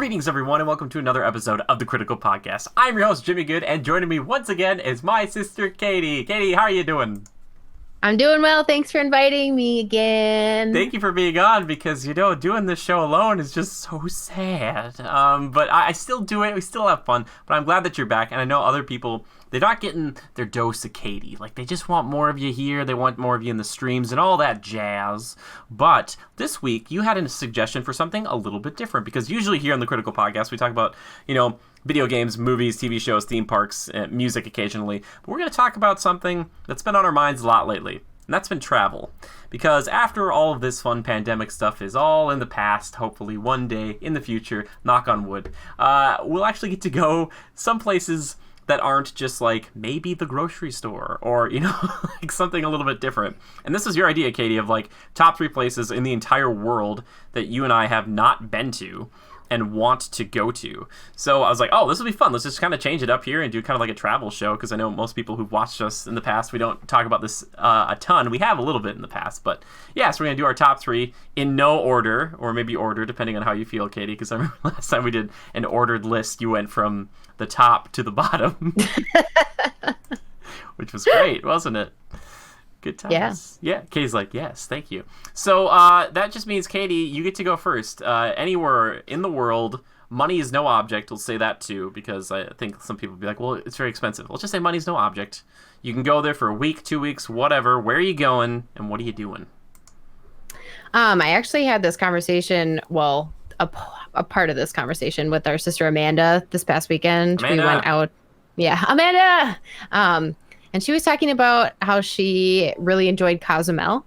Greetings, everyone, and welcome to another episode of the Critical Podcast. I'm your host, Jimmy Good, and joining me once again is my sister, Katie. Katie, how are you doing? I'm doing well. Thanks for inviting me again. Thank you for being on, because, doing this show alone is just so sad. But I still do it. We still have fun. But I'm glad that you're back, and I know other people, they're not getting their dose of Katie. Like, they just want more of you here. They want more of you in the streams and all that jazz. But this week, you had a suggestion for something a little bit different, because usually here on the Critical Podcast, we talk about, video games, movies, TV shows, theme parks, music occasionally. But we're going to talk about something that's been on our minds a lot lately, and that's been travel. Because after all of this fun pandemic stuff is all in the past, hopefully one day in the future, knock on wood, we'll actually get to go some places that aren't just like maybe the grocery store or, like something a little bit different. And this is your idea, Katie, of like top 3 places in the entire world that you and I have not been to and want to go to. So I was like, this will be fun. Let's just kind of change it up here and do kind of like a travel show, because I know most people who've watched us in the past, we don't talk about this a ton. We have a little bit in the past, but yeah, so we're going to do our top 3 in no order, or maybe order, depending on how you feel, Katie, because I remember last time we did an ordered list, you went from the top to the bottom, which was great, wasn't it? Good times. Yeah. Katie's like, yes, thank you. So that just means, Katie, you get to go first. Anywhere in the world, money is no object. We'll say that too, because I think some people will be like, well, it's very expensive. Let's just say money's no object. You can go there for a week, 2 weeks, whatever. Where are you going, and what are you doing? I actually had this conversation, a part of this conversation with our sister Amanda this past weekend. Amanda. We went out. Yeah, Amanda! And she was talking about how she really enjoyed Cozumel.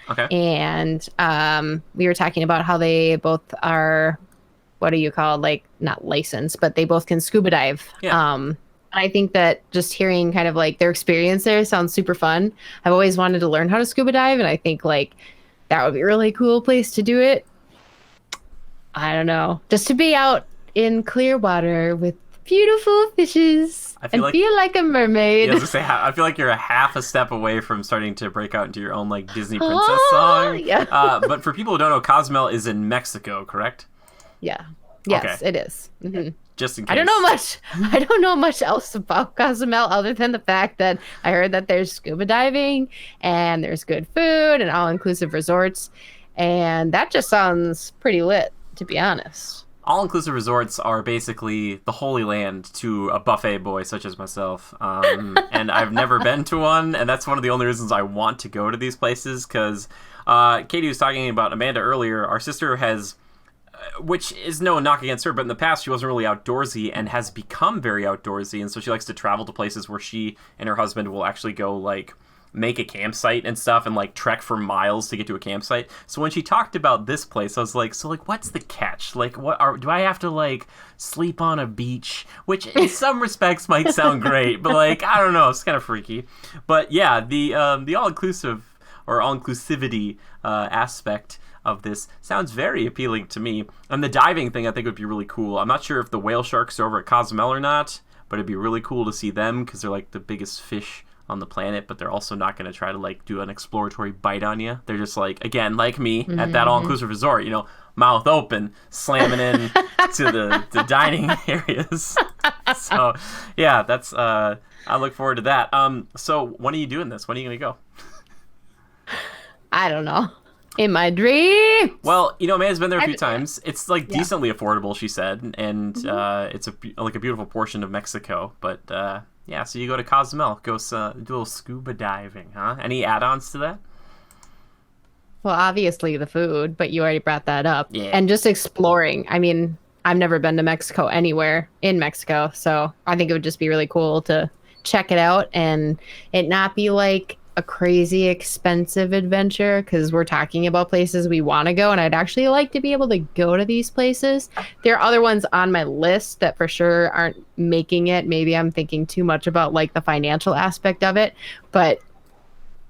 Okay. And we were talking about how they both are, what do you call, like, not licensed, but they both can scuba dive. Yeah. I think that just hearing kind of like their experience there sounds super fun. I've always wanted to learn how to scuba dive, and I think like that would be a really cool place to do it. I don't know. Just to be out in clear water with beautiful fishes and feel like a mermaid. Yeah, I was gonna say, I feel like you're a half a step away from starting to break out into your own like Disney princess song. Yeah. But for people who don't know, Cozumel is in Mexico, correct? Yeah. Yes, okay. It is. Mm-hmm. Just in case. I don't know much else about Cozumel other than the fact that I heard that there's scuba diving and there's good food and all-inclusive resorts, and that just sounds pretty lit, to be honest. All-inclusive resorts are basically the holy land to a buffet boy such as myself, and I've never been to one, and that's one of the only reasons I want to go to these places, because Katie was talking about Amanda earlier. Our sister has, which is no knock against her, but in the past she wasn't really outdoorsy and has become very outdoorsy, and so she likes to travel to places where she and her husband will actually go, like, make a campsite and stuff and like trek for miles to get to a campsite. So when she talked about this place, I was like, so like what's the catch? Like do I have to like sleep on a beach? Which in some respects might sound great, but like I don't know, it's kind of freaky. But yeah, the all-inclusive or all-inclusivity aspect of this sounds very appealing to me. And the diving thing I think would be really cool. I'm not sure if the whale sharks are over at Cozumel or not, but it'd be really cool to see them because they're like the biggest fish on the planet, but they're also not going to try to like do an exploratory bite on you. They're just like, again, like me at that all-inclusive resort, mouth open, slamming in to the dining areas. So yeah, that's I look forward to that. So when are you doing this? When are you going to go? I don't know. In my dreams. Well, Amanda's been there a few times. It's like decently affordable, she said, and it's a beautiful portion of Mexico, but yeah, so you go to Cozumel, go do a little scuba diving, huh? Any add-ons to that? Well, obviously the food, but you already brought that up. Yeah. And just exploring. I mean, I've never been to Mexico anywhere in Mexico, so I think it would just be really cool to check it out and it not be like a crazy expensive adventure, because we're talking about places we want to go, and I'd actually like to be able to go to these places. There are other ones on my list that for sure aren't making it. Maybe I'm thinking too much about like the financial aspect of it, but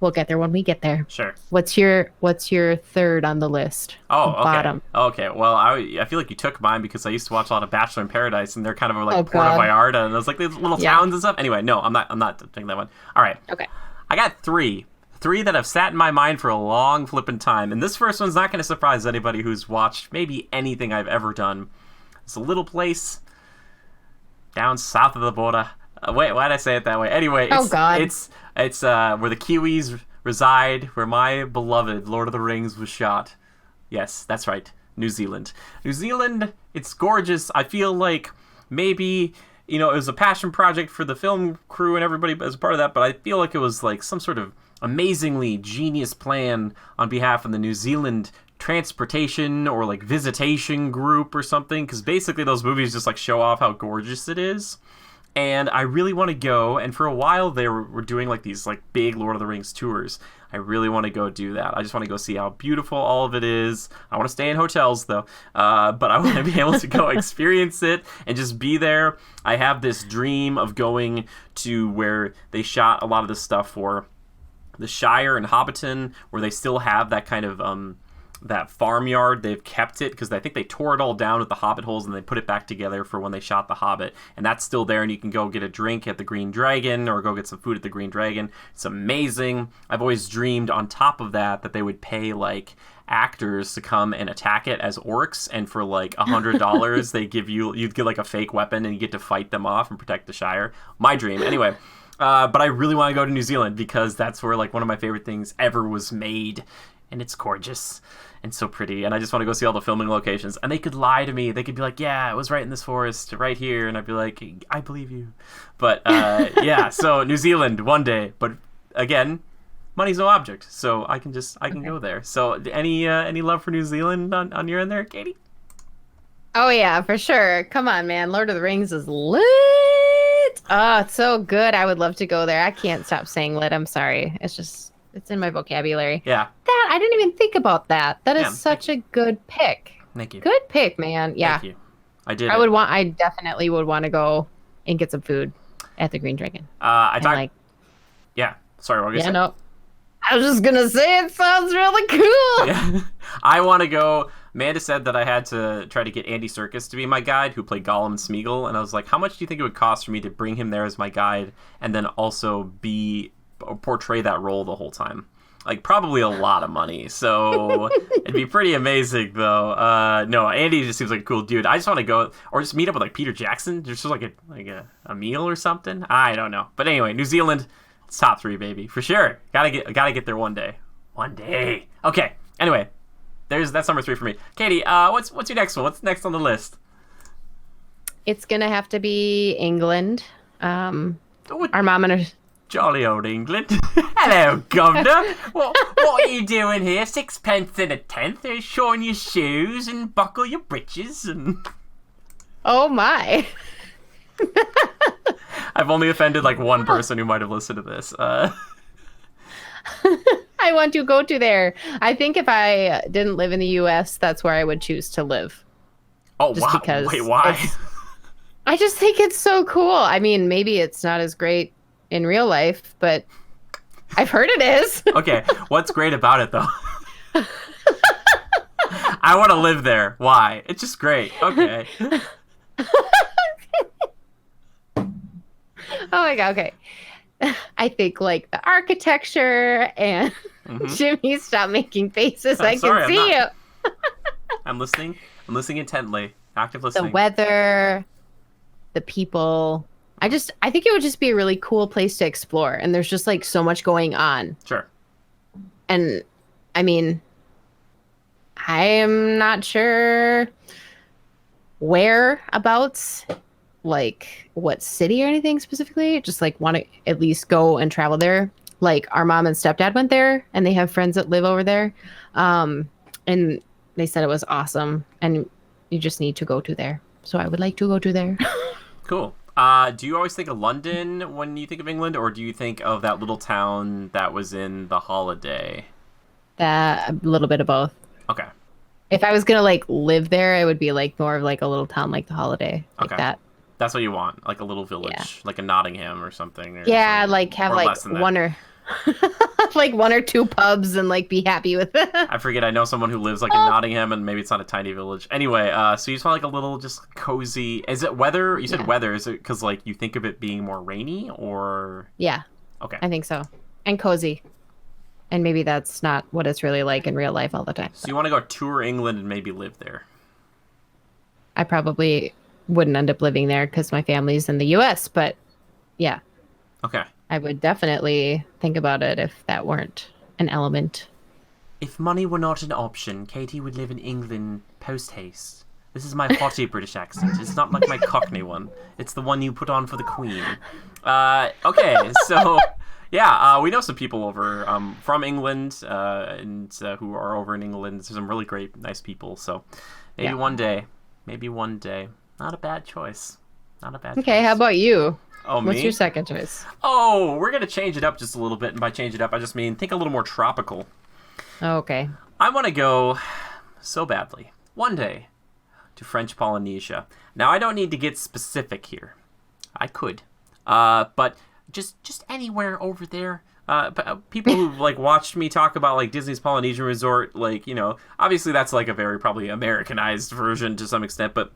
we'll get there when we get there. Sure. What's your third on the list? Oh, okay. Bottom. Okay. Well, I feel like you took mine because I used to watch a lot of Bachelor in Paradise, and they're kind of like Puerto God. Vallarta, and there's like these little towns and stuff. Anyway, no, I'm not taking that one. All right. Okay. I got three that have sat in my mind for a long flippin' time, and this first one's not going to surprise anybody who's watched maybe anything I've ever done. It's a little place down south of the border. Wait, why did I say it that way? Anyway, it's where the Kiwis reside, where my beloved Lord of the Rings was shot. Yes, that's right, New Zealand. New Zealand, it's gorgeous. I feel like maybe, it was a passion project for the film crew and everybody as a part of that, but I feel like it was like some sort of amazingly genius plan on behalf of the New Zealand transportation or like visitation group or something, because basically those movies just like show off how gorgeous it is. And I really want to go, and for a while they were doing like these like big Lord of the Rings tours. I really want to go do that. I just want to go see how beautiful all of it is. I want to stay in hotels though, but I want to be able to go experience it and just be there. I have this dream of going to where they shot a lot of this stuff for the Shire and Hobbiton, where they still have that kind of that farmyard. They've kept it because I think they tore it all down with the Hobbit holes and they put it back together for when they shot the Hobbit, and that's still there, and you can go get a drink at the Green Dragon or go get some food at the Green Dragon. It's amazing. I've always dreamed on top of that they would pay like actors to come and attack it as orcs, and for like $100 they give you'd get like a fake weapon and you get to fight them off and protect the Shire. My dream. Anyway, but I really want to go to New Zealand because that's where like one of my favorite things ever was made, and it's gorgeous and so pretty, and I just want to go see all the filming locations. And they could lie to me. They could be like, yeah, it was right in this forest right here, and I'd be like, I believe you. But yeah, so New Zealand one day, but again, money's no object, so I can go there. So any love for New Zealand on your end there, Katie? Oh yeah, for sure. Come on, man. Lord of the Rings is lit. Oh, it's so good. I would love to go there. I can't stop saying lit. I'm sorry. It's in my vocabulary. Yeah. That, I didn't even think about that. That is such a good pick. Thank you. Good pick, man. Yeah. Thank you. I definitely would want to go and get some food at the Green Dragon. Yeah. Sorry, what were you saying? No. I was just gonna say it sounds really cool. Yeah. I want to go. Amanda said that I had to try to get Andy Serkis to be my guide, who played Gollum and Smeagol, and I was like, how much do you think it would cost for me to bring him there as my guide and then also portray that role the whole time? Like, probably a lot of money. So it'd be pretty amazing, though. No, Andy just seems like a cool dude. I just want to go, or just meet up with like Peter Jackson, just like a meal or something. I don't know. But anyway, New Zealand, it's top 3, baby, for sure. Gotta get there one day. One day. Okay. Anyway, that's number 3 for me. Katie, what's your next one? What's next on the list? It's gonna have to be England. Our mom and her. Jolly old England. Hello, Governor. What are you doing here? 6 pence and a tenth? Are you showing your shoes and buckle your breeches and... Oh my. I've only offended like one person who might have listened to this. I want to go to there. I think if I didn't live in the U.S., that's where I would choose to live. Oh, just wow. Because wait, why? I just think it's so cool. I mean, maybe it's not as great in real life, but I've heard it is. Okay, what's great about it though? I want to live there. Why? It's just great. Okay. Oh my god. Okay. I think like the architecture and Jimmy, stop making faces. I can see you. I'm listening. I'm listening intently. Active listening. The weather, the people. I think it would just be a really cool place to explore, and there's just like so much going on. Sure. And I mean, I am not sure whereabouts, like what city or anything specifically. Just like want to at least go and travel there. Like our mom and stepdad went there, and they have friends that live over there, and they said it was awesome, and you just need to go to there. So I would like to go to there. Cool. Do you always think of London when you think of England, or do you think of that little town that was in The Holiday? A little bit of both. Okay. If I was gonna like live there, it would be like more of like a little town like The Holiday, like that. That's what you want, like a little village, like a Nottingham or something. Like have like one or like 1 or 2 pubs and like be happy with it. I forget. I know someone who lives like in Nottingham, and maybe it's not a tiny village. Anyway, so you just want like a little just cozy. Is it weather? You said weather. Is it because like you think of it being more rainy or? Yeah. Okay. I think so. And cozy. And maybe that's not what it's really like in real life all the time. So you want to go tour England and maybe live there? I probably wouldn't end up living there because my family's in the US. But yeah, Okay. I would definitely think about it if that weren't an element. If money were not an option, Katie would live in England post haste. This is my haughty British accent. It's not like my Cockney one. It's the one you put on for the Queen. Okay, so yeah, we know some people over from England and who are over in England. There's some really great, nice people. So maybe one day, not a bad choice. Not a bad choice. Okay, how about you? Oh, me? What's your second choice? Oh, we're gonna change it up just a little bit, and by change it up, I just mean think a little more tropical. Oh, okay. I want to go so badly one day to French Polynesia. Now, I don't need to get specific here. I could, but just anywhere over there. People who've like watched me talk about like Disney's Polynesian Resort, like, you know, obviously that's like a very probably Americanized version to some extent, but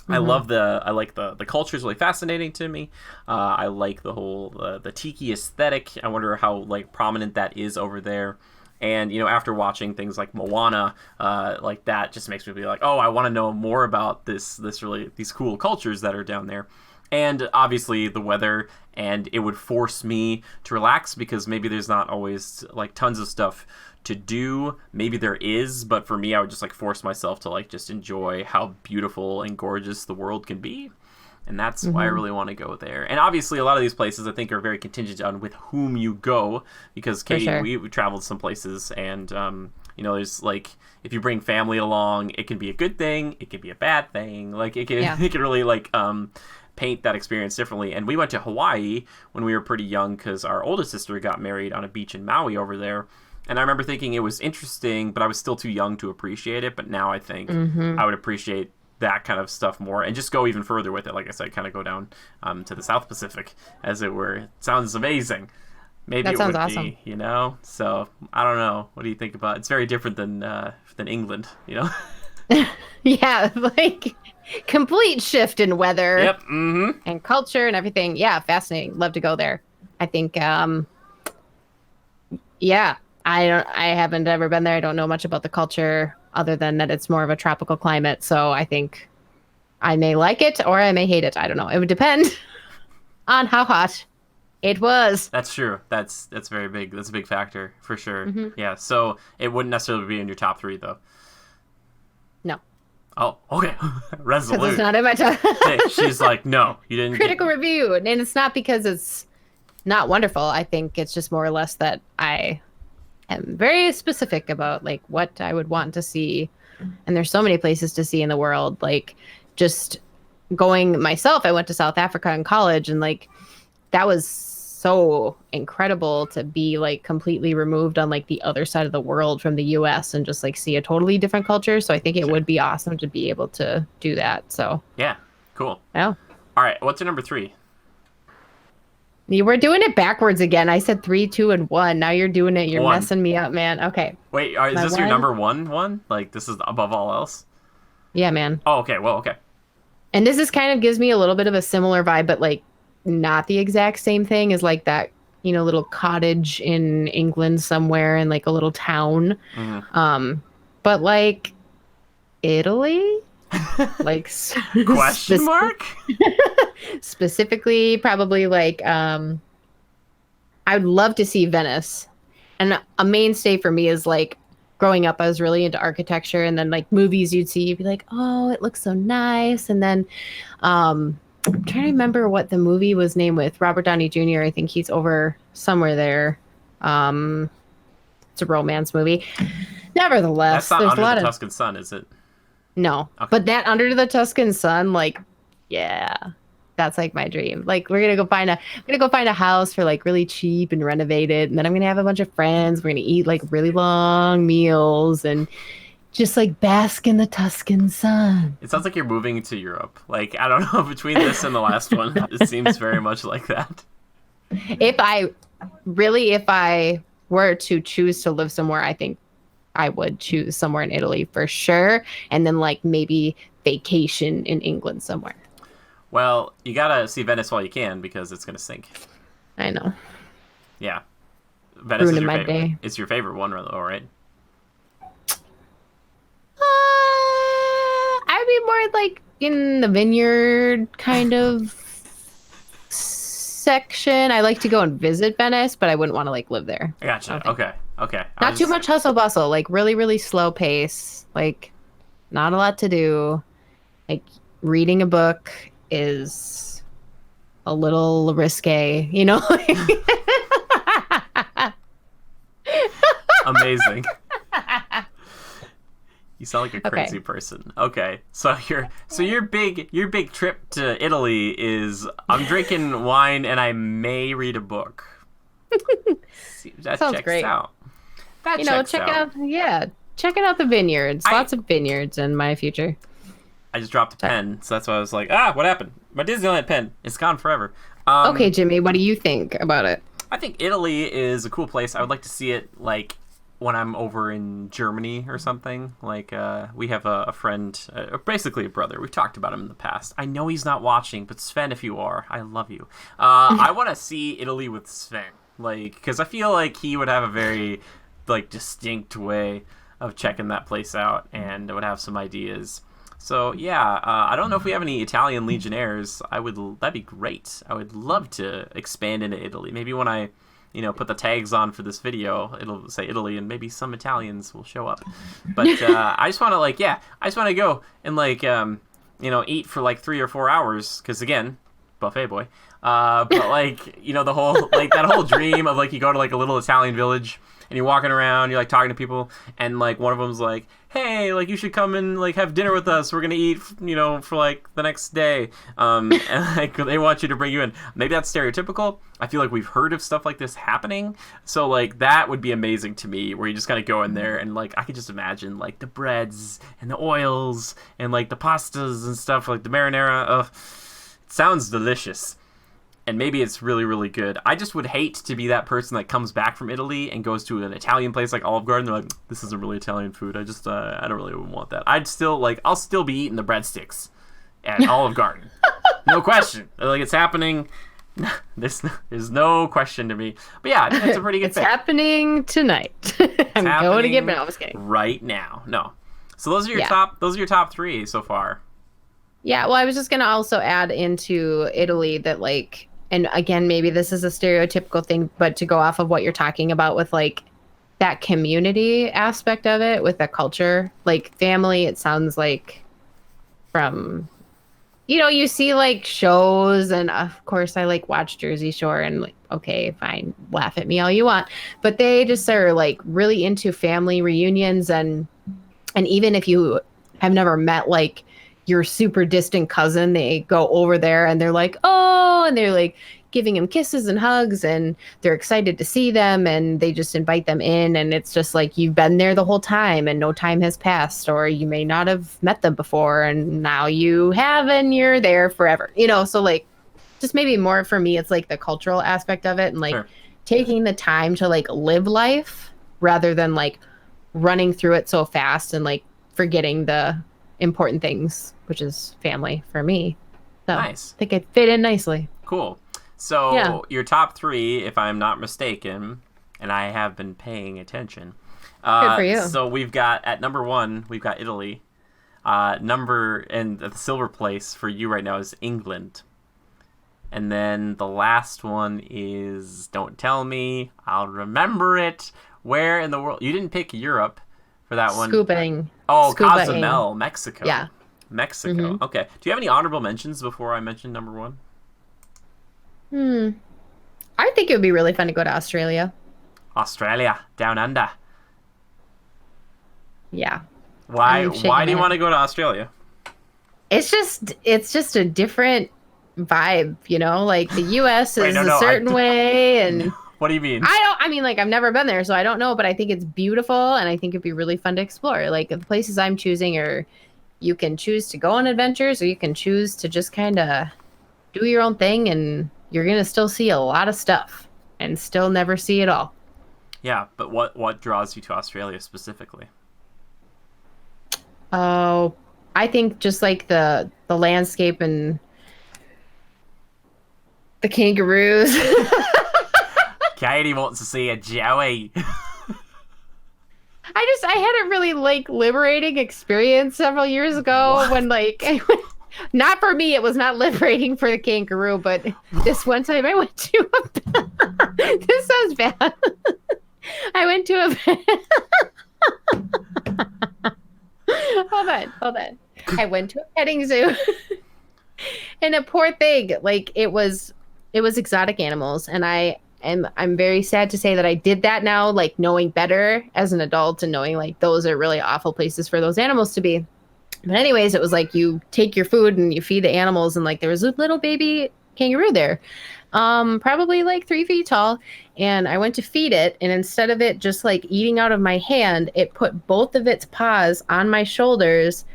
I like the culture is really fascinating to me. I like the whole the tiki aesthetic. I wonder how like prominent that is over there. And, you know, after watching things like Moana, like that just makes me be like, oh, I want to know more about these cool cultures that are down there. And obviously the weather, and it would force me to relax because maybe there's not always like tons of stuff to do. Maybe there is, but for me, I would just like force myself to like just enjoy how beautiful and gorgeous the world can be. And that's why I really want to go there. And obviously, a lot of these places I think are very contingent on with whom you go. Because, Katie, sure. we traveled some places, and, you know, there's like, if you bring family along, it can be a good thing, it can be a bad thing. Like, it can, it can really, like, paint that experience differently. And we went to Hawaii when we were pretty young because our oldest sister got married on a beach in Maui over there. And I remember thinking it was interesting, but I was still too young to appreciate it. But now I think I would appreciate that kind of stuff more and just go even further with it. Like I said, kind of go down to the South Pacific, as it were. It sounds amazing. Maybe that it sounds would awesome. be, you know? So, I don't know. What do you think about it? It's very different than England, you know? Yeah, like complete shift in weather Yep. and culture and everything. Yeah, fascinating. Love to go there. I think, yeah, I haven't ever been there. I don't know much about the culture other than that it's more of a tropical climate. So I think I may like it or I may hate it. I don't know. It would depend on how hot it was. That's true. That's very big. That's a big factor for sure. Yeah. So it wouldn't necessarily be in your top 3 though. No. Oh, okay. Resolute. Because it's not in my top. Hey, she's like, no, you didn't. Critical review. And it's not because it's not wonderful. I think it's just more or less that I am very specific about like what I would want to see. And there's so many places to see in the world. Like just going myself, I went to South Africa in college, and like that was so incredible to be like completely removed on like the other side of the world from the US and just like see a totally different culture. So I think it would be awesome to be able to do that. So yeah, cool. Yeah. All right, what's your number 3? You were doing it backwards again. I said 3, 2, and 1. Now you're doing it. You're 1. messing me up, man. Okay. Wait, is this your number 1? Like this is above all else? Yeah, man. Oh, okay. Well, okay. And this is kind of gives me a little bit of a similar vibe, but like not the exact same thing as like that, you know, little cottage in England somewhere in like a little town. But like Italy? Like question mark? Specifically, probably like I would love to see Venice. And a mainstay for me is like growing up, I was really into architecture, and then like movies you'd see, you'd be like, oh, it looks so nice. And then I'm trying to remember what the movie was named with Robert Downey Jr. I think he's over somewhere there. It's a romance movie. Nevertheless, that's not there's Under a lot the of Tuscan Sun, is it? No, Okay. But that Under the Tuscan Sun, like, yeah, that's like my dream. Like, we're gonna go find a house for like really cheap and renovate it, and then I'm gonna have a bunch of friends. We're gonna eat like really long meals and just like bask in the Tuscan sun. It sounds like you're moving to Europe. Like, I don't know, between this and the last one, it seems very much like that. If I were to choose to live somewhere, I think I would choose somewhere in Italy for sure, and then like maybe vacation in England somewhere. Well, you gotta see Venice while you can because it's gonna sink. I know. Yeah, Venice is Ruining your my favorite. day. It's your favorite one, though, right? I'd be more like in the vineyard kind of section. I like to go and visit Venice, but I wouldn't want to like live there. Gotcha. Okay. Not too much hustle bustle, like really, really slow pace. Like not a lot to do. Like reading a book is a little risque, you know? Amazing. You sound like a crazy person. Okay, so your big trip to Italy is I'm drinking wine and I may read a book. That Sounds checks great. out. That You know, checks out. checking out the vineyards. Lots of vineyards in my future. I just dropped a pen, so that's why I was like, what happened? My Disneyland pen. It's gone forever. Okay, Jimmy, what do you think about it? I think Italy is a cool place. I would like to see it, like, when I'm over in Germany or something. Like, we have a friend, basically a brother. We've talked about him in the past. I know he's not watching, but Sven, if you are, I love you. I want to see Italy with Sven. Like, because I feel like he would have a very, like, distinct way of checking that place out, and would have some ideas. So yeah, I don't know if we have any Italian Legionnaires. That'd be great. I would love to expand into Italy. Maybe when I, put the tags on for this video, it'll say Italy, and maybe some Italians will show up. But I just want to go and eat for like 3 or 4 hours, because again, buffet boy. But the whole that whole dream of like you go to like a little Italian village and you're walking around, you're like talking to people, and like one of them's like, hey, like you should come and like have dinner with us. We're gonna eat, for like the next day. And like they want you to bring you in. Maybe that's stereotypical. I feel like we've heard of stuff like this happening. So like that would be amazing to me, where you just gotta go in there and like I could just imagine like the breads and the oils and like the pastas and stuff, like the marinara. It sounds delicious. And maybe it's really, really good. I just would hate to be that person that comes back from Italy and goes to an Italian place like Olive Garden. They're like, this isn't really Italian food. I just, I don't really want that. I'll still be eating the breadsticks at Olive Garden. No question. Like, it's happening. There's no question to me. But yeah, I think that's a pretty good It's pick. happening tonight. I'm going to get, no, I was kidding. Right now. No. So those are your top 3 so far. Yeah, well, I was just going to also add into Italy that like, and again, maybe this is a stereotypical thing, but to go off of what you're talking about with like that community aspect of it, with the culture, like family, it sounds like from, you see like shows, and of course I like watch Jersey Shore, and like, okay, fine, laugh at me all you want, but they just are like really into family reunions, and even if you have never met like your super distant cousin, they go over there and they're like, oh, and they're like giving him kisses and hugs, and they're excited to see them, and they just invite them in, and it's just like you've been there the whole time and no time has passed, or you may not have met them before and now you have, and you're there forever, so like just maybe more for me, it's like the cultural aspect of it, and like taking the time to like live life rather than like running through it so fast and like forgetting the important things, which is family for me. So nice. I think it fit in nicely. Cool. So your top 3, if I'm not mistaken, and I have been paying attention. Good for you. So we've got at number 1, we've got Italy. And the silver place for you right now is England. And then the last one is, don't tell me, I'll remember it. Where in the world? You didn't pick Europe for that one. Scooping. Oh, Cozumel, Mexico. Yeah. Mexico. Mm-hmm. Okay. Do you have any honorable mentions before I mention number 1? I think it would be really fun to go to Australia. Australia, down under. Yeah. Why do you want to go to Australia? It's just a different vibe, like the US is a certain way, and what do you mean? Like I've never been there, so I don't know, but I think it's beautiful, and I think it'd be really fun to explore. Like the places I'm choosing are, you can choose to go on adventures, or you can choose to just kind of do your own thing, and you're going to still see a lot of stuff and still never see it all. Yeah, but what draws you to Australia specifically? Oh, I think just like the landscape and the kangaroos. Katie wants to see a Joey. I had a really like liberating experience several years ago when like Not for me. It was not liberating for the kangaroo, but this one time I went to this sounds bad. I went to hold on. I went to a petting zoo and a poor thing, like it was exotic animals, and I'm very sad to say that I did that now, like knowing better as an adult and knowing like those are really awful places for those animals to be. But anyways, it was like you take your food and you feed the animals, and like there was a little baby kangaroo there, probably like 3 feet tall. And I went to feed it, and instead of it just like eating out of my hand, it put both of its paws on my shoulders,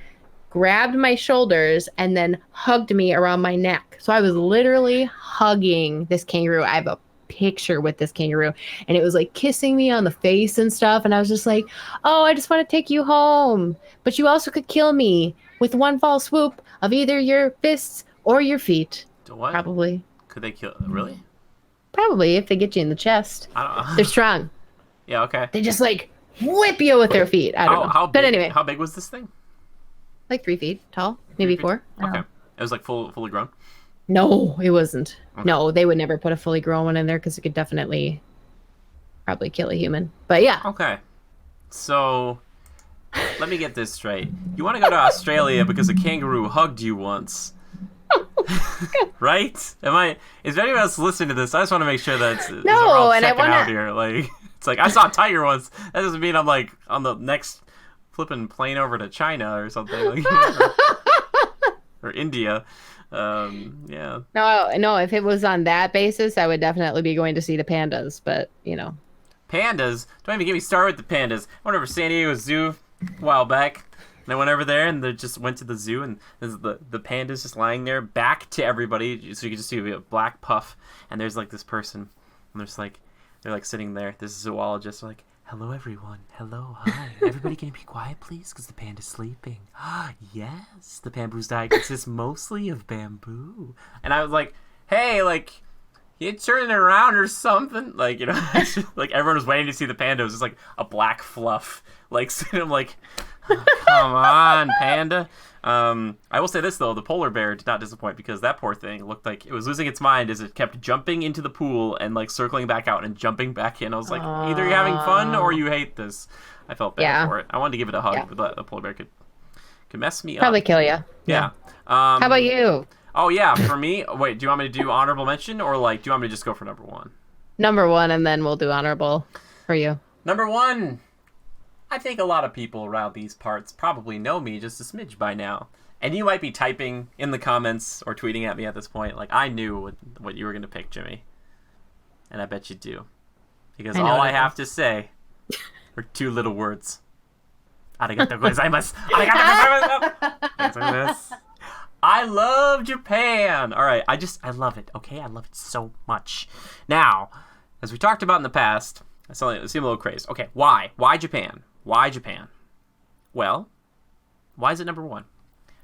grabbed my shoulders, and then hugged me around my neck. So I was literally hugging this kangaroo. I have a picture with this kangaroo, and it was like kissing me on the face and stuff, and I was just like, oh, I just want to take you home, but you also could kill me with one fall swoop of either your fists or your feet. What? Probably. Could they kill? Really? Probably, if they get you in the chest. I don't know. They're strong. Yeah, okay. They just like whip you with their feet. I don't know. How big, but anyway, how big was this thing? like 3 feet tall, maybe 4. Okay. It was like fully grown? No, it wasn't. Okay. No, they would never put a fully grown one in there because it could definitely probably kill a human. But yeah. Okay. So, let me get this straight. You want to go to Australia because a kangaroo hugged you once. Right? Is anyone else listening to this? I just want to make sure that we're all and I checking out here. Like, it's like, I saw a tiger once. That doesn't mean I'm like on the next flipping plane over to China or something. Like, or India. Yeah. No, if it was on that basis, I would definitely be going to see the pandas, but, you know. Pandas? Don't even get me started with the pandas. I went over to San Diego Zoo a while back. And I went over there and they just went to the zoo, and there's the pandas just lying there back to everybody. So you can just see a black puff, and there's like this person, and they're like sitting there. This zoologist, like, hello everyone, hello, hi. Everybody can you be quiet please, because the panda's sleeping. Yes, the bamboo's diet consists mostly of bamboo. And I was like, hey, like, you turning it around or something? Like, you know, like everyone was waiting to see the panda. It was just like a black fluff. Like, I'm like, oh, come on, panda. I will say this, though. The polar bear did not disappoint, because that poor thing looked like it was losing its mind as it kept jumping into the pool and, like, circling back out and jumping back in. I was like, either you're having fun or you hate this. I felt bad for it. I wanted to give it a hug, but the polar bear could mess me up. Probably kill you. Yeah. How about you? Oh, yeah, for me, wait, do you want me to do honorable mention, or, like, do you want me to just go for number one? Number one, and then we'll do honorable for you. Number one. I think a lot of people around these parts probably know me just a smidge by now. And you might be typing in the comments or tweeting at me at this point, like, I knew what you were going to pick, Jimmy. And I bet you do. Because all I have to say are 2 little words. Arigatou gozaimasu. Arigatou gozaimasu. I love Japan. All right, I love it, okay? I love it so much. Now, as we talked about in the past, I seem a little crazy. Okay, why? Why Japan? Why Japan? Well, why is it number one?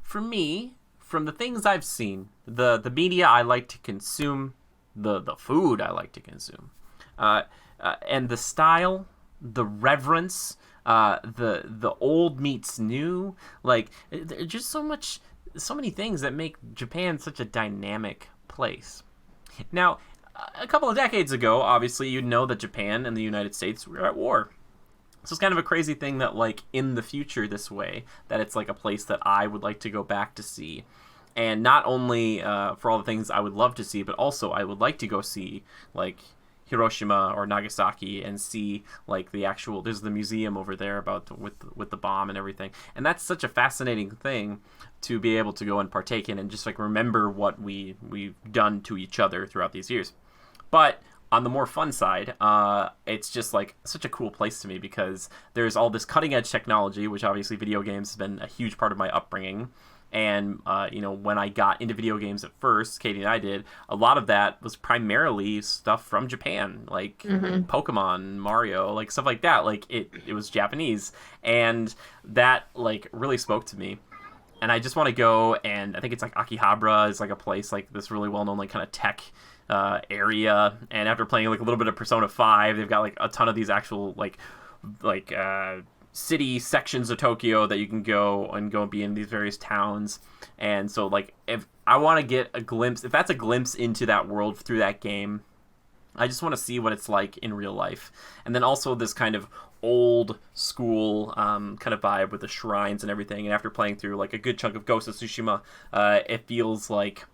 For me, from the things I've seen, the media I like to consume, the food I like to consume, and the style, the reverence, the old meets new, like, there's just so many things that make Japan such a dynamic place. Now, a couple of decades ago, obviously, you'd know that Japan and the United States were at war. So it's kind of a crazy thing that, like, in the future this way, that it's like a place that I would like to go back to see. And not only for all the things I would love to see, but also I would like to go see, like, Hiroshima or Nagasaki and see, like, the actual, there's the museum over there about with the bomb and everything. And that's such a fascinating thing to be able to go and partake in and just, like, remember what we've done to each other throughout these years. But on the more fun side, it's just, like, such a cool place to me, because there's all this cutting edge technology, which obviously video games has been a huge part of my upbringing. And, you know, when I got into video games at first, Katie and I did, a lot of that was primarily stuff from Japan, like Pokemon, Mario, like stuff like that. Like, it was Japanese. And that, like, really spoke to me. And I just want to go, and I think it's like Akihabara is like a place, like this really well-known, like, kind of tech area. And after playing, like, a little bit of Persona 5, they've got, like, a ton of these actual, like city sections of Tokyo that you can go and be in these various towns. And so, like, if I want to get a glimpse, if that's a glimpse into that world through that game, I just want to see what it's like in real life. And then also this kind of old school kind of vibe with the shrines and everything. And after playing through like a good chunk of Ghost of Tsushima, it feels like,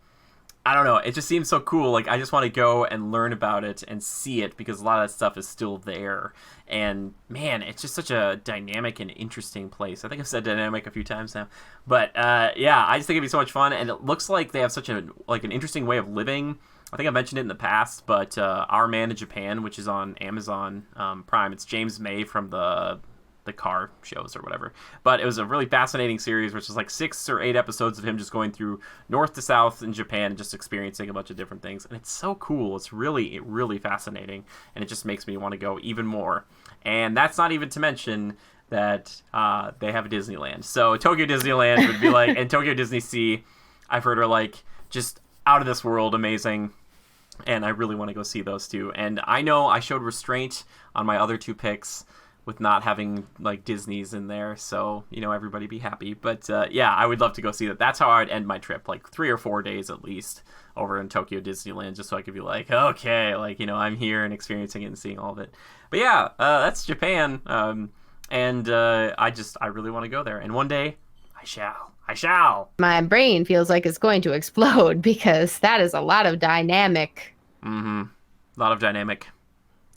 I don't know, it just seems so cool. Like, I just want to go and learn about it and see it, because a lot of that stuff is still there. And man, it's just such a dynamic and interesting place. I think I've said dynamic a few times now, but yeah, I just think it'd be so much fun. And it looks like they have such an interesting way of living. I think I mentioned it in the past, but Our Man in Japan, which is on Amazon Prime, it's James May from the car shows or whatever. But it was a really fascinating series, which is like 6 or 8 episodes of him just going through north to south in Japan and just experiencing a bunch of different things. And it's so cool. It's really, really fascinating. And it just makes me want to go even more. And that's not even to mention that they have a Disneyland. So Tokyo Disneyland would be like, and Tokyo Disney Sea, I've heard, are like just out of this world amazing. And I really want to go see those two. And I know I showed restraint on my other 2 picks with not having like Disney's in there, so everybody be happy. But yeah, I would love to go see that. That's how I'd end my trip, like 3 or 4 days at least over in Tokyo Disneyland, just so I could be like, okay, like I'm here and experiencing it and seeing all of it. But yeah, that's Japan, and I really want to go there, and one day I shall. My brain feels like it's going to explode, because that is a lot of dynamic. A lot of dynamic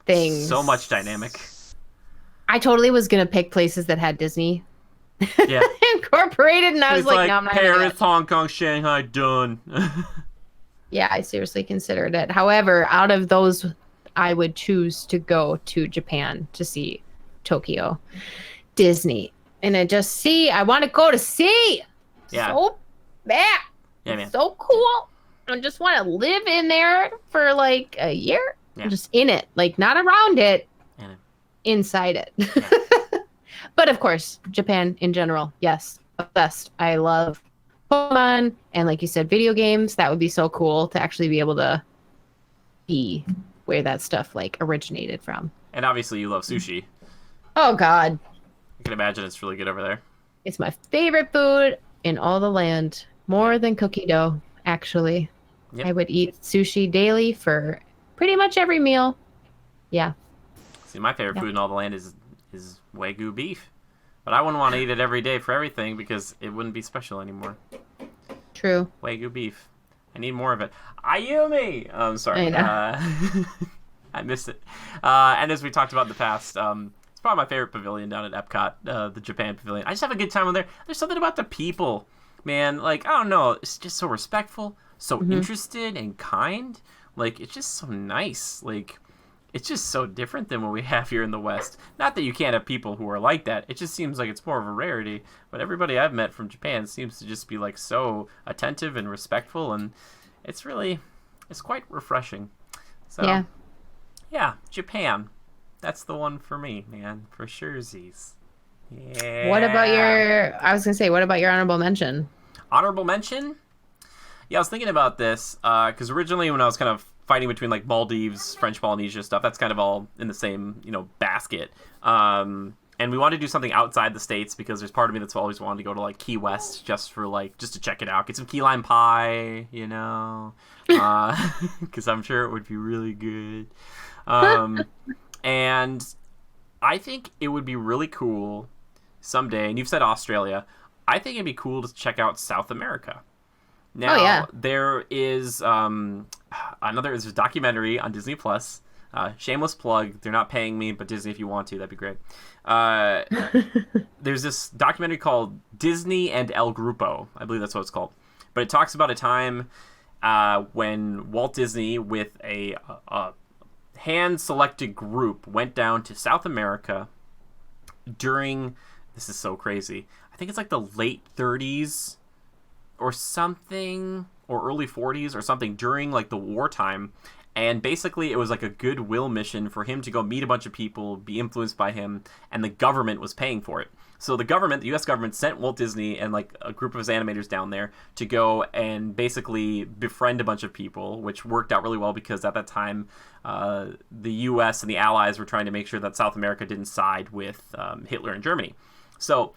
things. So much dynamic. I totally was going to pick places that had Disney incorporated, and I was like, no, I'm not going to. Paris, Hong Kong, Shanghai, done. Yeah, I seriously considered it. However, out of those, I would choose to go to Japan to see Tokyo Disney. And I want to go to see. Yeah. So bad. Yeah, man. So cool. I just want to live in there for like a year. Yeah. I'm just in it, like not around it. Inside it. Yeah. But of course, Japan in general, yes, obsessed. I love Pokemon, and like you said, video games. That would be so cool to actually be able to be where that stuff like originated from. And obviously you love sushi. Oh God. I can imagine it's really good over there. It's my favorite food in all the land. More than cookie dough, actually. Yep. I would eat sushi daily for pretty much every meal. Yeah. See, my favorite food in all the land is Wagyu beef. But I wouldn't want to eat it every day for everything, because it wouldn't be special anymore. True. Wagyu beef. I need more of it. Ayumi! I'm sorry. I missed it. And as we talked about in the past, it's probably my favorite pavilion down at Epcot, the Japan pavilion. I just have a good time in there. There's something about the people, man. Like, I don't know. It's just so respectful, so interested and kind. Like, it's just so nice. Like, it's just so different than what we have here in the West. Not that you can't have people who are like that. It just seems like it's more of a rarity. But everybody I've met from Japan seems to just be like so attentive and respectful, and it's quite refreshing. So yeah, Japan. That's the one for me, man, for surezies. Yeah. What about your honorable mention? Honorable mention? Yeah, I was thinking about this because originally when I was kind of fighting between like Maldives, French Polynesia stuff, that's kind of all in the same, basket. And we wanted to do something outside the States because there's part of me that's always wanted to go to like Key West just to check it out, get some key lime pie, because I'm sure it would be really good. And I think it would be really cool someday, and you've said Australia, I think it'd be cool to check out South America. Now, there is there's a documentary on Disney Plus. Shameless plug. They're not paying me, but Disney, if you want to, that'd be great. There's this documentary called Disney and El Grupo. I believe that's what it's called. But it talks about a time when Walt Disney, with a hand-selected group, went down to South America during, this is so crazy, I think it's like the late 30s or something, or early 40s or something, during like the wartime. And basically it was like a goodwill mission for him to go meet a bunch of people, be influenced by him, and the government was paying for it. So the U.S. government sent Walt Disney and like a group of his animators down there to go and basically befriend a bunch of people, which worked out really well because at that time the U.S. and the Allies were trying to make sure that South America didn't side with Hitler and Germany. So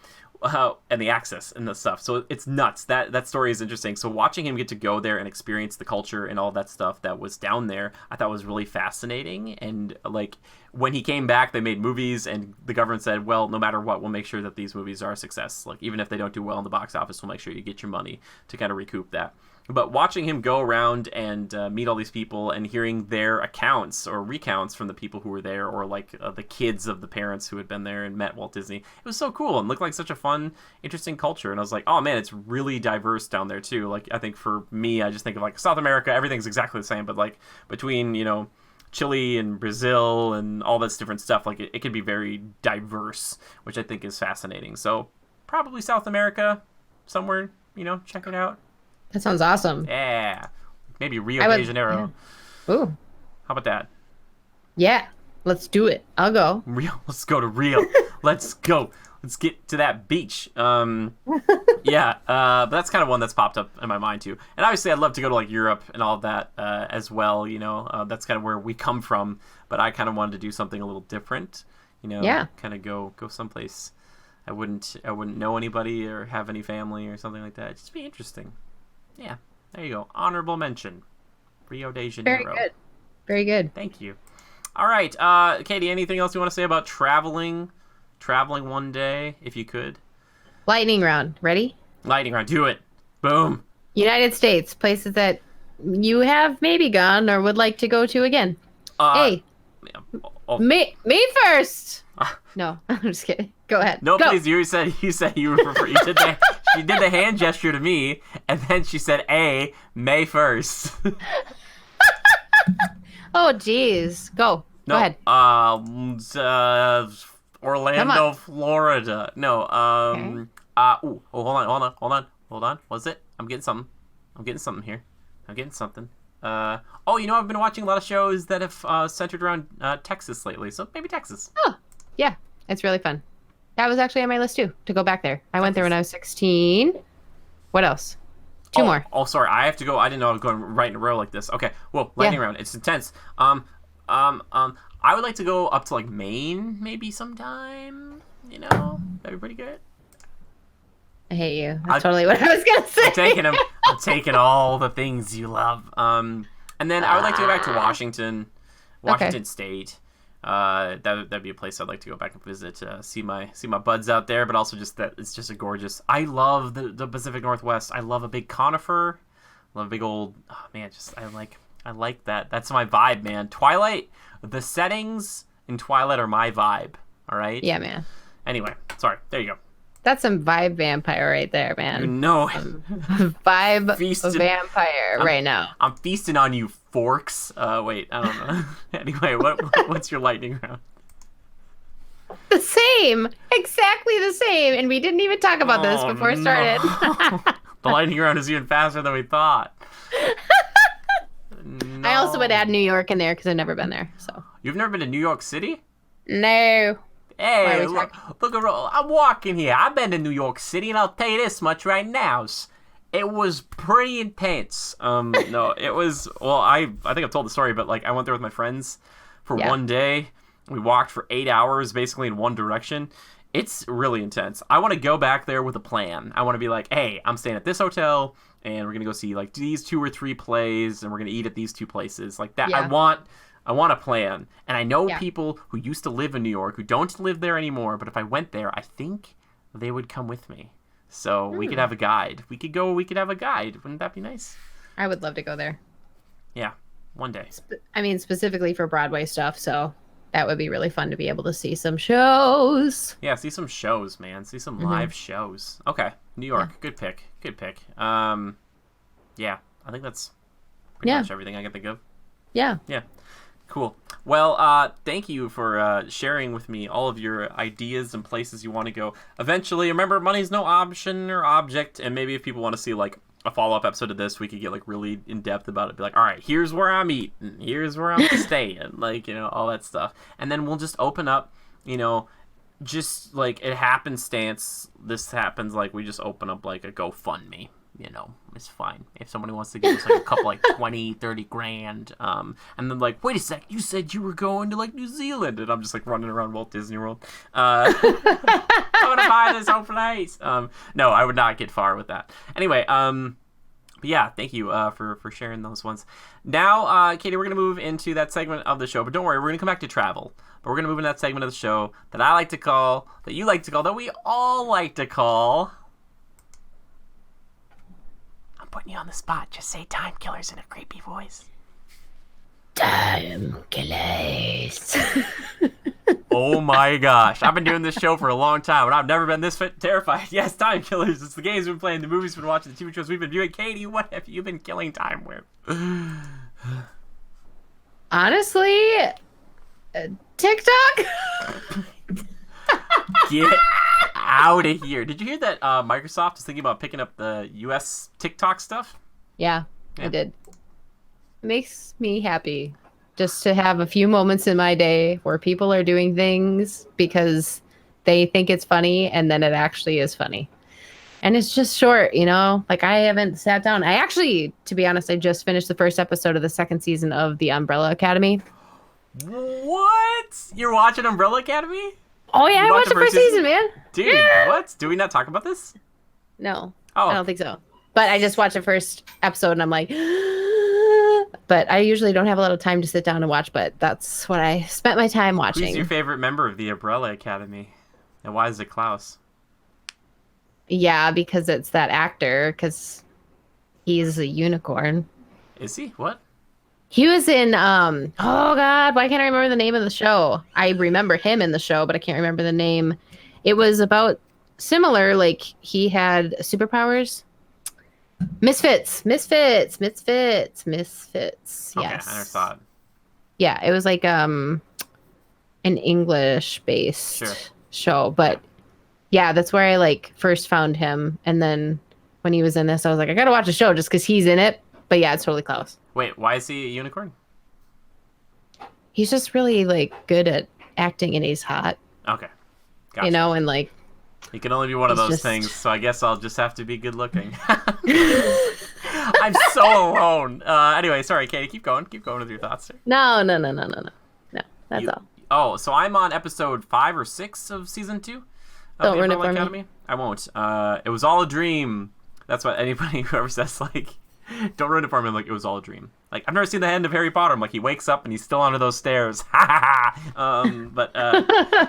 and the Axis and the stuff. So it's nuts. That story is interesting. So watching him get to go there and experience the culture and all that stuff that was down there, I thought was really fascinating. And like when he came back, they made movies, and the government said, well, no matter what, we'll make sure that these movies are a success. Like even if they don't do well in the box office, we'll make sure you get your money to kind of recoup that. But watching him go around and meet all these people and hearing their accounts or recounts from the people who were there, or like the kids of the parents who had been there and met Walt Disney, it was so cool and looked like such a fun, interesting culture. And I was like, oh man, it's really diverse down there too. Like I think for me, I just think of like South America, everything's exactly the same, but like between, you know, Chile and Brazil and all this different stuff, like it can be very diverse, which I think is fascinating. So probably South America somewhere, you know, check it out. That sounds awesome. Yeah. Maybe Rio de Janeiro. Yeah. Ooh. How about that? Yeah. Let's do it. I'll go. Rio. Let's go to Rio. Let's go. Let's get to that beach. Yeah. But that's kind of one that's popped up in my mind too. And obviously I'd love to go to like Europe and all of that as well. You know, that's kind of where we come from. But I kind of wanted to do something a little different. You know, yeah. Kind of go someplace. I wouldn't know anybody or have any family or something like that. It'd just be interesting. Yeah, there you go. Honorable mention. Rio de Janeiro. Very good. Very good. Thank you. All right, Katie, anything else you want to say about traveling? Traveling one day, if you could. Lightning round. Ready? Lightning round. Do it. Boom. United States. Places that you have maybe gone or would like to go to again. Hey. May 1st. No, I'm just kidding. Go ahead. No, go. please. You said you were you did she did the hand gesture to me, and then she said May 1st. Oh, geez. Go ahead. Orlando, Florida. No. Okay. Hold on. Was it? I'm getting something here. I'm getting something. You know, I've been watching a lot of shows that have centered around Texas lately, so maybe Texas. Oh, yeah. It's really fun. That was actually on my list, too, to go back there. I went there when I was 16. What else? Two more. Oh, sorry. I have to go. I didn't know I was going right in a row like this. Okay. Well, lightning round. It's intense. I would like to go up to, like, Maine maybe sometime. You know? That'd be pretty good. I hate you. That's totally what I was going to say. I'm taking all the things you love. And then I would like to go back to Washington State. That'd be a place I'd like to go back and visit, see my buds out there, but also just that it's just a gorgeous. I love the Pacific Northwest. I love a big conifer. I love a big old. Oh man, I like that. That's my vibe, man. Twilight. The settings in Twilight are my vibe. All right. Yeah, man. Anyway, sorry. There you go. That's some vibe vampire right there, man. You know, vibe vampire right now. I'm feasting on you, Forks. Wait, I don't know. Anyway, what's your lightning round? The same, exactly the same, and we didn't even talk about this before it started. The lightning round is even faster than we thought. No. I also would add New York in there because I've never been there. So you've never been to New York City? No. Hey, look around. I'm walking here. I've been to New York City, and I'll tell you this much right now. It was pretty intense. No, it was, well, I think I've told the story, but like I went there with my friends for one day. We walked for 8 hours basically in one direction. It's really intense. I want to go back there with a plan. I want to be like, hey, I'm staying at this hotel, and we're going to go see like these 2 or 3 plays, and we're going to eat at these 2 places. Like that, yeah. I want a plan. And I know people who used to live in New York who don't live there anymore, but if I went there, I think they would come with me. So we could have a guide. We could have a guide. Wouldn't that be nice? I would love to go there. Yeah, one day. Specifically for Broadway stuff, so that would be really fun to be able to see some shows. Yeah, see some shows, man. See some live shows. Okay, New York. Yeah. Good pick. Yeah, I think that's pretty much everything I can think of. Yeah. Yeah. Cool. Well, thank you for sharing with me all of your ideas and places you want to go. Eventually, remember, money's no option or object, and maybe if people want to see, like, a follow-up episode of this, we could get, like, really in-depth about it. Be like, all right, here's where I'm eating, here's where I'm staying, like, you know, all that stuff. And then we'll just open up, you know, just like it happenstance, this happens like we just open up like a GoFundMe. You know, it's fine if somebody wants to give us like a couple like 20, 30 grand. And then like, wait a sec, you said you were going to like New Zealand, and I'm just like running around Walt Disney World. I'm gonna buy this whole place. No, I would not get far with that. Anyway, but yeah, thank you for sharing those ones. Now, Katie, we're gonna move into that segment of the show, but don't worry, we're gonna come back to travel. But we're gonna move into that segment of the show that I like to call, that you like to call, that we all like to call. I'm putting you on the spot. Just say time killers in a creepy voice. Time killers. Oh my gosh. I've been doing this show for a long time, and I've never been this terrified. Yes, time killers. It's the games we've been playing, the movies we've been watching, the TV shows we've been viewing. Katie, what have you been killing time with? Honestly, TikTok? Get out of here. Did you hear that Microsoft is thinking about picking up the US TikTok stuff? Yeah, I did. It makes me happy just to have a few moments in my day where people are doing things because they think it's funny and then it actually is funny. And it's just short, you know? Like, I haven't sat down. I actually, to be honest, I just finished the first episode of the second season of The Umbrella Academy. What? You're watching Umbrella Academy? Oh, yeah, I watched the first season, man. Dude, yeah. What? Do we not talk about this? No. Oh. I don't think so. But I just watched the first episode and I'm like, but I usually don't have a lot of time to sit down and watch, but that's what I spent my time watching. Who's your favorite member of the Umbrella Academy? And why is it Klaus? Yeah, because it's that actor, because he's a unicorn. Is he? What? He was in, oh God, why can't I remember the name of the show? I remember him in the show, but I can't remember the name. It was about similar, like he had superpowers. Misfits. Yes. Okay, I never saw it. Yeah, it was like an English-based show, but yeah, that's where I like first found him. And then when he was in this, I was like, I gotta watch the show just because he's in it. But yeah, it's totally Klaus. Wait, why is he a unicorn? He's just really like good at acting, and he's hot. Okay, gotcha. You know, and like he can only be one of those things. So I guess I'll just have to be good looking. I'm so alone. Anyway, sorry, Katie. Keep going with your thoughts there. No. That's all. Oh, so I'm on episode 5 or 6 of season 2. Don't ruin it for me. I won't. It was all a dream. That's what anybody who ever says like, don't ruin it for me. I'm like, it was all a dream. Like, I've never seen the end of Harry Potter. I'm like, he wakes up and he's still under those stairs. But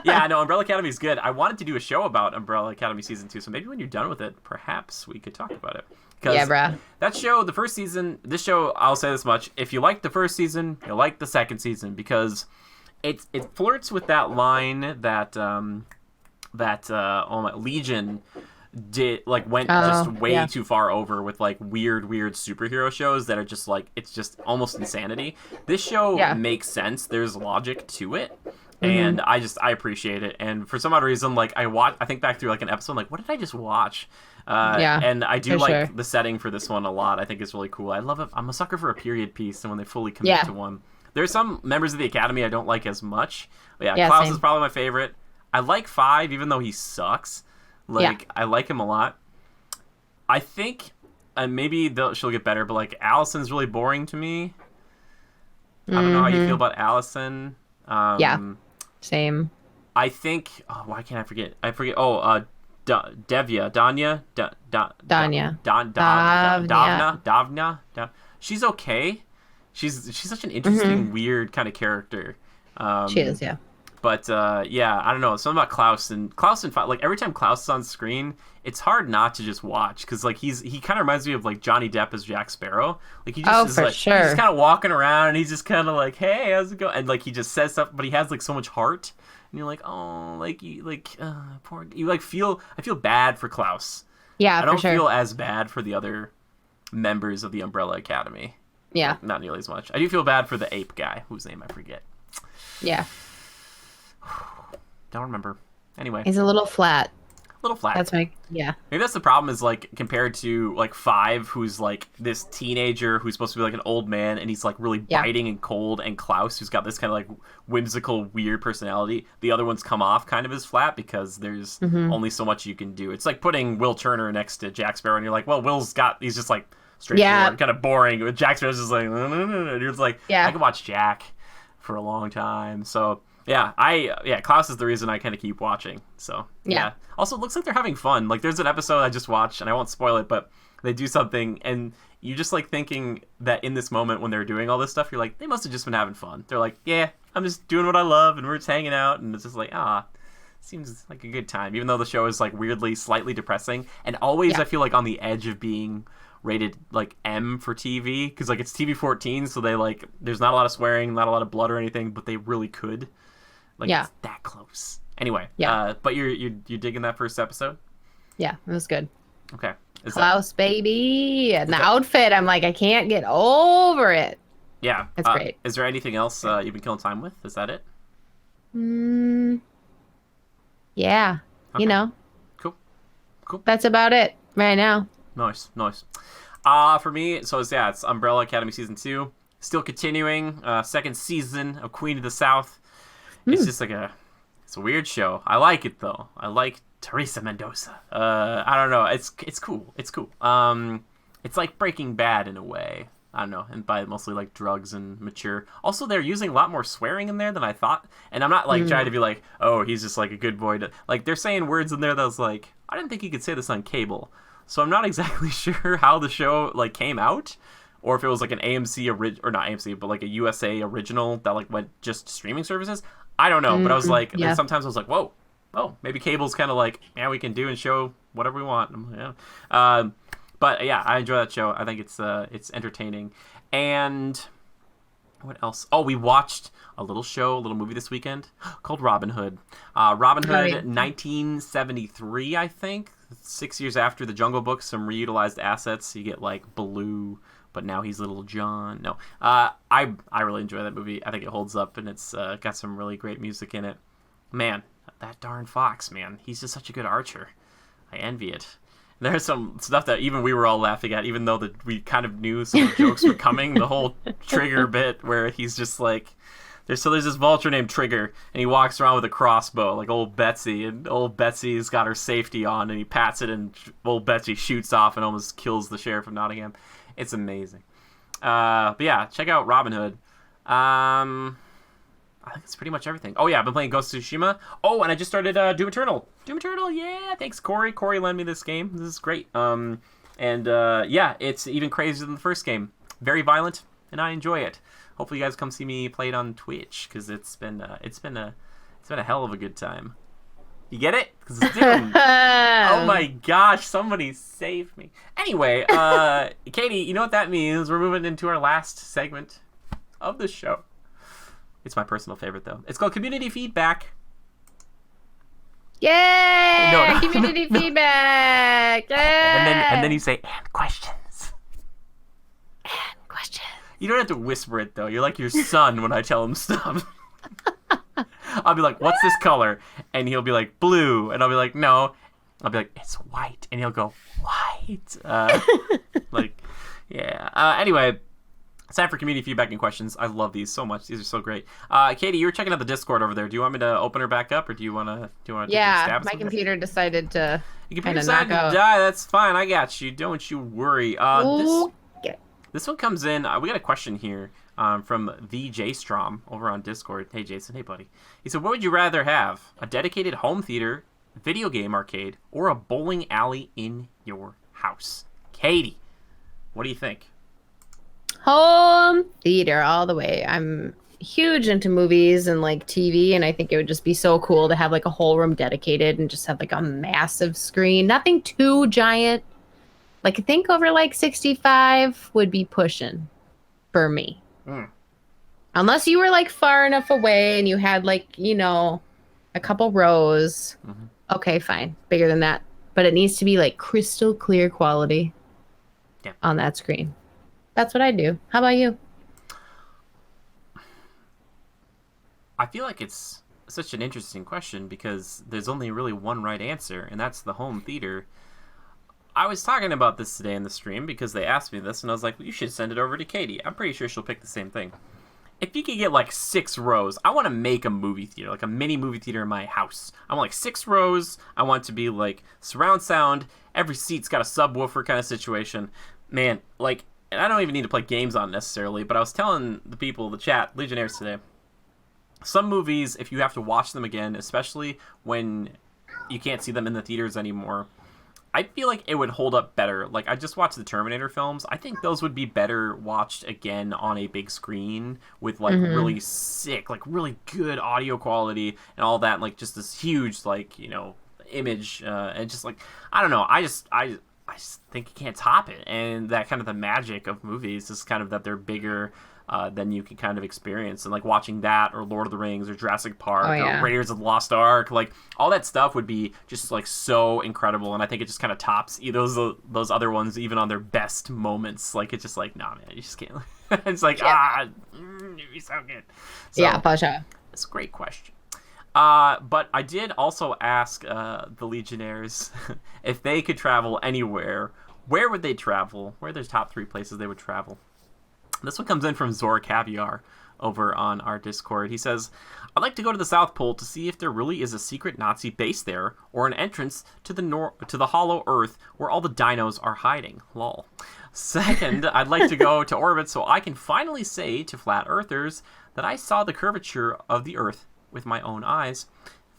yeah, no, Umbrella Academy is good. I wanted to do a show about Umbrella Academy season 2, so maybe when you're done with it, perhaps we could talk about it. Yeah, bruh. That show, the first season, this show, I'll say this much: if you like the first season, you'll like the second season, because it flirts with that line that Legion went just way too far over with like weird superhero shows that are just like, it's just almost insanity. This show makes sense. There's logic to it. And I appreciate it. And for some odd reason, like I think back through like an episode, like, what did I just watch? And I do like the setting for this one a lot. I think it's really cool. I love it. I'm a sucker for a period piece, and when they fully commit to one. There's some members of the Academy I don't like as much. But yeah, Klaus is probably my favorite. I like 5, even though he sucks. I like him a lot. I think maybe she'll get better, but like Allison's really boring to me. I don't know how you feel about Allison. Same. I think. Oh, why can't I forget? Oh, Davna. She's okay. She's such an interesting, weird kind of character. She is, yeah. But yeah, I don't know. Something about Klaus and like every time Klaus is on screen, it's hard not to just watch, because like he kind of reminds me of like Johnny Depp as Jack Sparrow. Like he just he's just kind of walking around and he's just kind of like, hey, how's it going? And like he just says stuff, but he has like so much heart, and you're like, oh, like poor you. Like I feel bad for Klaus. Yeah, I don't feel as bad for the other members of the Umbrella Academy. Yeah, not nearly as much. I do feel bad for the ape guy whose name I forget. Yeah. Don't remember. Anyway. He's a little flat. little flat. That's my yeah. Maybe that's the problem is like compared to like Five, who's like this teenager who's supposed to be like an old man, and he's like really biting and cold, and Klaus, who's got this kind of like whimsical, weird personality. The other ones come off kind of as flat because there's only so much you can do. It's like putting Will Turner next to Jack Sparrow, and you're like, well, he's just like straightforward, kind of boring. But Jack Sparrow's just like, and you're just like, I could watch Jack for a long time. So. Yeah, Klaus is the reason I kind of keep watching. So, yeah. Also, it looks like they're having fun. Like, there's an episode I just watched, and I won't spoil it, but they do something, and you just, like, thinking that in this moment when they're doing all this stuff, you're like, they must have just been having fun. They're like, yeah, I'm just doing what I love, and we're just hanging out, and it's just like, seems like a good time, even though the show is, like, weirdly, slightly depressing, and always I feel like on the edge of being rated like M for TV, because, like, it's TV-14, so they, like, there's not a lot of swearing, not a lot of blood or anything, but they really could. Like, it's that close. Anyway, but you're digging that first episode? Yeah, it was good. Okay. Klaus, baby. And the outfit, I'm like, I can't get over it. Yeah. That's great. Is there anything else you've been killing time with? Is that it? Yeah. Okay. You know. Cool. That's about it right now. Nice. For me, so it's Umbrella Academy Season 2. Still continuing. Second season of Queen of the South. It's just like it's a weird show. I like it though. I like Teresa Mendoza. I don't know. It's cool. It's cool. It's like Breaking Bad in a way. I don't know, and by mostly like drugs and mature. Also, they're using a lot more swearing in there than I thought. And I'm not like trying to be like, oh, he's just like a good boy. Like they're saying words in there that was like, I didn't think you could say this on cable. So I'm not exactly sure how the show like came out. Or if it was like an AMC or not AMC, but like a USA original that like went just streaming services. I don't know, but I was like, sometimes I was like, whoa, maybe cable's kind of like, we can do and show whatever we want. But yeah, I enjoy that show. I think it's entertaining. And what else? Oh, we watched a little movie this weekend called Robin Hood. Robin Hood, 1973, I think. 6 years after the Jungle Book, some reutilized assets. You get like Baloo, but now he's Little John. No, I really enjoy that movie. I think it holds up, and it's got some really great music in it. Man, that darn fox, man. He's just such a good archer. I envy it. There's some stuff that even we were all laughing at, even though we kind of knew some of the jokes were coming. The whole Trigger bit where he's just like... There's this vulture named Trigger, and he walks around with a crossbow, like old Betsy, and old Betsy's got her safety on, and he pats it, and old Betsy shoots off and almost kills the sheriff of Nottingham. It's amazing. But yeah, check out Robin Hood. I think it's pretty much everything. Oh yeah, I've been playing Ghost of Tsushima. Oh, and I just started Doom Eternal. Doom Eternal, yeah, thanks Corey. Corey lent me this game. This is great. Yeah, it's even crazier than the first game. Very violent, and I enjoy it. Hopefully you guys come see me play it on Twitch, because it's been a hell of a good time. You get it? Because it's Doom. Oh my gosh, somebody save me. Anyway, Katie, you know what that means? We're moving into our last segment of the show. It's my personal favorite, though. It's called Community Feedback. Yay! No. Community feedback! Yay! And then you say, and questions. And questions. You don't have to whisper it, though. You're like your son when I tell him stuff. I'll be like, what's this color? And he'll be like, blue. And I'll be like, no. I'll be like, it's white. And he'll go, white. Anyway, it's time for community feedback and questions. I love these so much. These are so great. Katie, you were checking out the Discord over there. Do you want me to open her back up, or do you want to take a stab at my computer decided to Your computer decided to die. That's fine. I got you. Don't you worry. This one comes in. We got a question here from VJ Strom over on Discord. Hey, Jason. Hey, buddy. He said, what would you rather have? A dedicated home theater, video game arcade, or a bowling alley in your house? Katie, what do you think? Home theater all the way. I'm huge into movies and like TV, and I think it would just be so cool to have like a whole room dedicated and just have like a massive screen. Nothing too giant. Like I think over like 65 would be pushing for me. Unless you were like far enough away and you had like, a couple rows. Okay, fine. Bigger than that. But it needs to be like crystal clear quality on that screen. That's what I do. How about you? I feel like it's such an interesting question because there's only really one right answer, and that's the home theater. I was talking about this today in the stream because they asked me this, and I was like, well, you should send it over to Katie. I'm pretty sure she'll pick the same thing. If you could get like 6 rows, I want to make a movie theater, like a mini movie theater in my house. I want like 6 rows. I want it to be like surround sound. Every seat's got a subwoofer kind of situation. Man, like, and I don't even need to play games on it necessarily, but I was telling the people, the chat, Legionnaires today, some movies, if you have to watch them again, especially when you can't see them in the theaters anymore, I feel like it would hold up better. Like, I just watched the Terminator films. I think those would be better watched again on a big screen with, like, really sick, like, really good audio quality and all that, and, like, just this huge, like, you know, image, and just, like, I don't know, I just think you can't top it. And that kind of the magic of movies is kind of that they're bigger than you can kind of experience. And like watching that or Lord of the Rings or Jurassic Park or Raiders of the Lost Ark, like all that stuff would be just like so incredible. And I think it just kind of tops those other ones even on their best moments. Like it's just like, nah, man, you just can't. It's like, it'd be so good. So, yeah, for sure. It's a great question. But I did also ask the Legionnaires if they could travel anywhere, where would they travel? Where are their top 3 places they would travel? This one comes in from Zora Caviar over on our Discord. He says, I'd like to go to the South Pole to see if there really is a secret Nazi base there or an entrance to the hollow Earth where all the dinos are hiding. Lol. Second, I'd like to go to orbit so I can finally say to flat earthers that I saw the curvature of the Earth with my own eyes.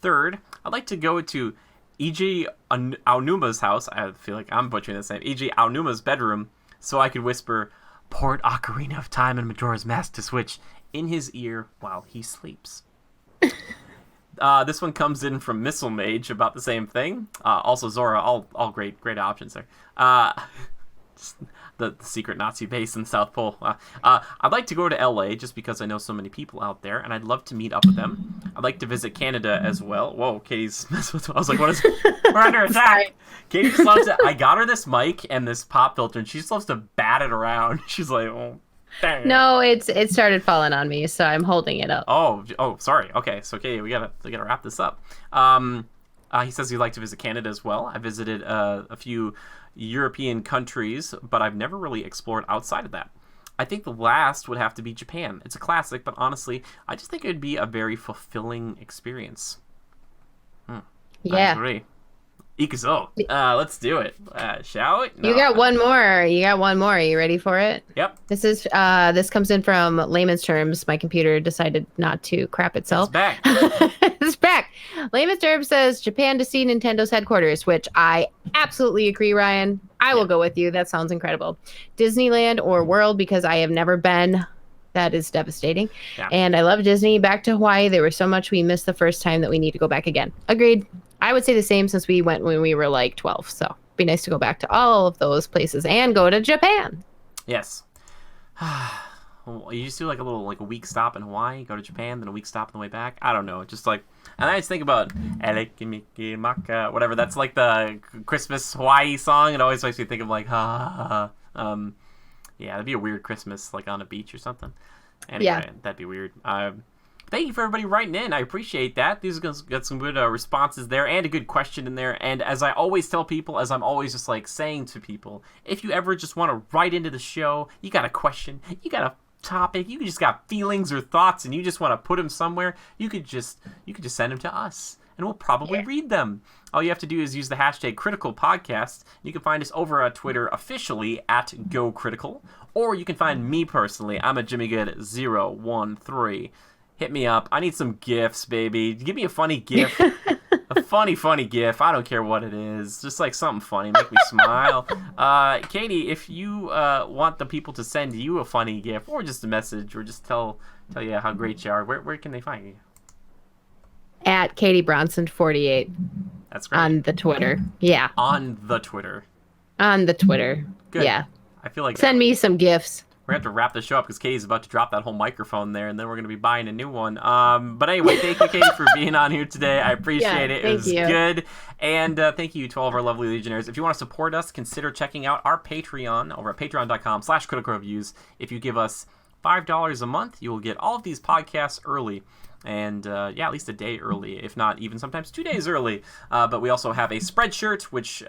Third, I'd like to go to E.J. Aunuma's house. I feel like I'm butchering this name. E.J. Aunuma's bedroom so I could whisper, Port Ocarina of Time and Majora's Mask to Switch in his ear while he sleeps. This one comes in from Missile Mage about the same thing. Also Zora, all great options there. The secret Nazi base in the South Pole. I'd like to go to LA just because I know so many people out there, and I'd love to meet up with them. I'd like to visit Canada as well. Whoa, Katie's messing with. I was like, what is? We're under attack. Katie just loves it. I got her this mic and this pop filter, and she just loves to bat it around. She's like, oh, dang. No, it started falling on me, so I'm holding it up. Oh, sorry. Okay, so Katie, we gotta wrap this up. He says he'd like to visit Canada as well. I visited a few European countries, but I've never really explored outside of that. I think the last would have to be Japan. It's a classic, but honestly, I just think it would be a very fulfilling experience. Yeah. I agree. Ikuzo. Let's do it. Shall we? No. You got one more. Are you ready for it? Yep. This comes in from layman's terms. My computer decided not to crap itself. It's back. It's back. Layman's terms says Japan to see Nintendo's headquarters, which I absolutely agree, Ryan. I will go with you. That sounds incredible. Disneyland or World, because I have never been. That is devastating. Yeah. And I love Disney. Back to Hawaii. There was so much we missed the first time that we need to go back again. Agreed. I would say the same since we went when we were like 12. So it'd be nice to go back to all of those places and go to Japan. Yes. You just do like a week stop in Hawaii, go to Japan, then a week stop on the way back. I don't know. Just like, and I just think about Elekimikimaka, whatever. That's like the Christmas Hawaii song. It always makes me think of like, yeah, that'd be a weird Christmas, like on a beach or something. Anyway, That'd be weird. Thank you for everybody writing in. I appreciate that. These got some good responses there and a good question in there. And as I always tell people, as I'm always just like saying to people, if you ever just want to write into the show, you got a question, you got a topic, you just got feelings or thoughts, and you just want to put them somewhere, you could just send them to us, and we'll probably read them. All you have to do is use the hashtag #CriticalPodcast. You can find us over on Twitter officially at GoCritical, or you can find me personally. I'm at JimmyGood013. Hit me up. I need some GIFs, baby. Give me a funny GIF. A funny GIF. I don't care what it is. Just like something funny. Make me smile. Katie, if you want the people to send you a funny GIF or just a message or just tell you how great you are, where can they find you? At Katie Bronson 48. That's great. On the Twitter. Yeah. On the Twitter. Good. Yeah. I feel like send me some GIFs. We're going to have to wrap the show up because Katie's about to drop that whole microphone there, and then we're going to be buying a new one. But anyway, thank you, Katie, for being on here today. I appreciate it. It was good. And thank you to all of our lovely Legionnaires. If you want to support us, consider checking out our Patreon over at patreon.com/criticalreviews. If you give us $5 a month, you will get all of these podcasts early. and yeah, at least a day early, if not even sometimes 2 days early. But we also have a Spreadshirt, which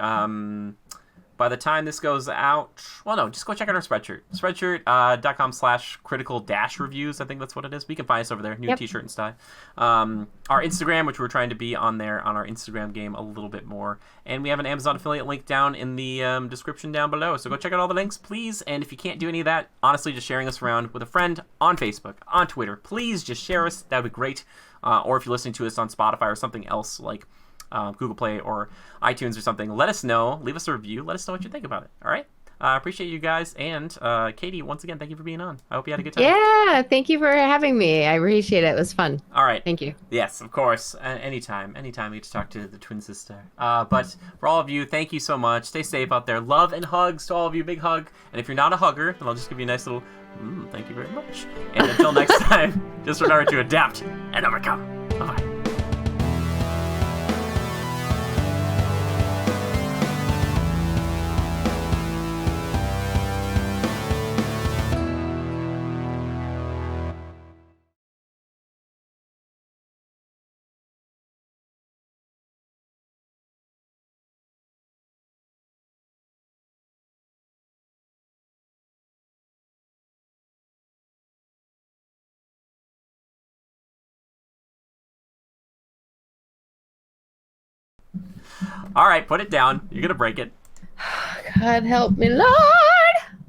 by the time this goes out, well, no, just go check out our Spreadshirt. Spreadshirt.com/critical-reviews. I think that's what it is. We can find us over there. New t-shirt and stuff. Our Instagram, which we're trying to be on there on our Instagram game a little bit more. And we have an Amazon affiliate link down in the description down below. So go check out all the links, please. And if you can't do any of that, honestly, just sharing us around with a friend on Facebook, on Twitter. Please just share us. That would be great. Or if you're listening to us on Spotify or something else like Google Play or iTunes or something, let us know. Leave us a review. Let us know what you think about it. All right? Appreciate you guys. And Katie, once again, thank you for being on. I hope you had a good time. Yeah, thank you for having me. I appreciate it. It was fun. All right. Thank you. Yes, of course. Anytime we get to talk to the twin sister. But for all of you, thank you so much. Stay safe out there. Love and hugs to all of you. Big hug. And if you're not a hugger, then I'll just give you a nice little thank you very much. And until next time, just remember to adapt and overcome. Bye-bye. All right, put it down. You're going to break it. God help me, Lord.